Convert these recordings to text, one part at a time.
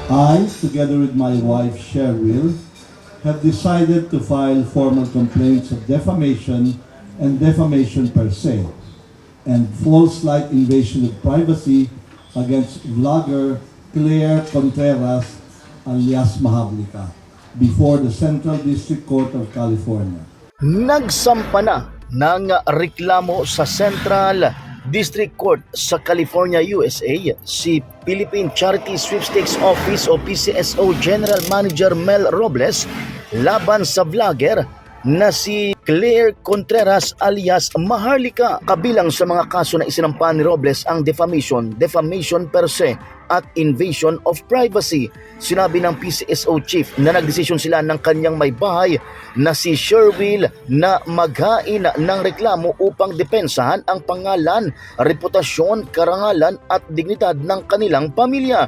I, together with my wife Cheryl, have decided to file formal complaints of defamation and defamation per se, and false light invasion of privacy against vlogger Claire Contreras alias Maharlika before the Central District Court of California. Nagsampa na ng reklamo sa Central District Court sa California, USA si Philippine Charity Sweepstakes Office o PCSO General Manager Mel Robles laban sa vlogger na si Claire Contreras alias Maharlika. Kabilang sa mga kaso na isinampa ni Robles ang defamation per se at invasion of privacy. Sinabi ng PCSO chief na nagdesisyon sila ng kanyang may bahay na si Cheryl na maghain ng reklamo upang depensahan ang pangalan, reputasyon, karangalan at dignidad ng kanilang pamilya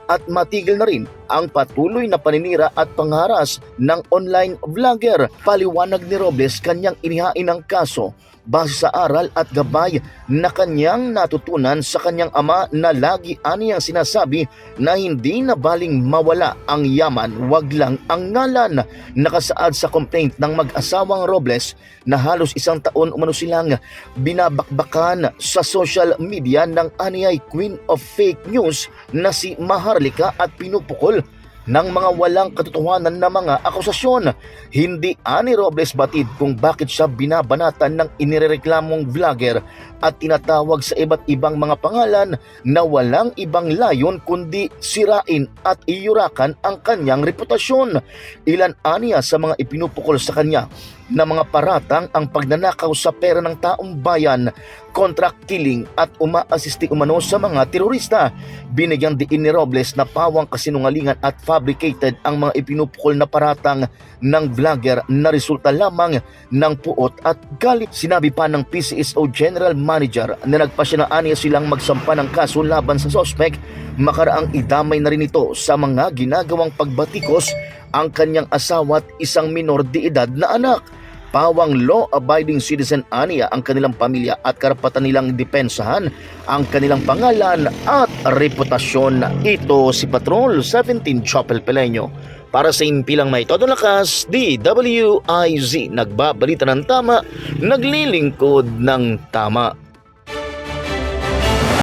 at matigil na rin ang patuloy na paninira at pangharas ng online vlogger. Paliwanag ni Robles, kanyang inihain ang kaso base sa aral at gabay na kanyang natutunan sa kanyang ama na lagi aniyang sinasabi na hindi na baling mawala ang yaman, wag lang ang ngalan. Nakasaad sa complaint ng mag-asawang Robles na halos isang taon umano silang binabakbakan sa social media ng aniyay queen of fake news na si Maharlika at pinupukol ng mga walang katotohanan na mga akusasyon. Hindi ani Robles batid kung bakit siya binabanatan ng inirereklamong vlogger at tinatawag sa iba't ibang mga pangalan na walang ibang layon kundi sirain at iyurakan ang kanyang reputasyon. Ilan aniya sa mga ipinupukol sa kanya na mga paratang ang pagnanakaw sa pera ng taong bayan, contract killing at umaasisti umano sa mga terorista. Binigyang diin ni Robles na pawang kasinungalingan at fabricated ang mga ipinupukol na paratang ng vlogger na resulta lamang ng puot at galit. Sinabi pa ng PCSO General Manager na nagpasya na aniya silang magsampa ng kaso laban sa sospek, makaraang idamay na rin ito sa mga ginagawang pagbatikos ang kanyang asawa at isang minor de edad na anak. Pawang law-abiding citizen aniya ang kanilang pamilya at karapatan nilang depensahan ang kanilang pangalan at reputasyon. Ito si Patrol 17 Chopel Peleño para sa impilang may todo lakas, DWIZ, nagbabalita ng tama, naglilingkod ng tama.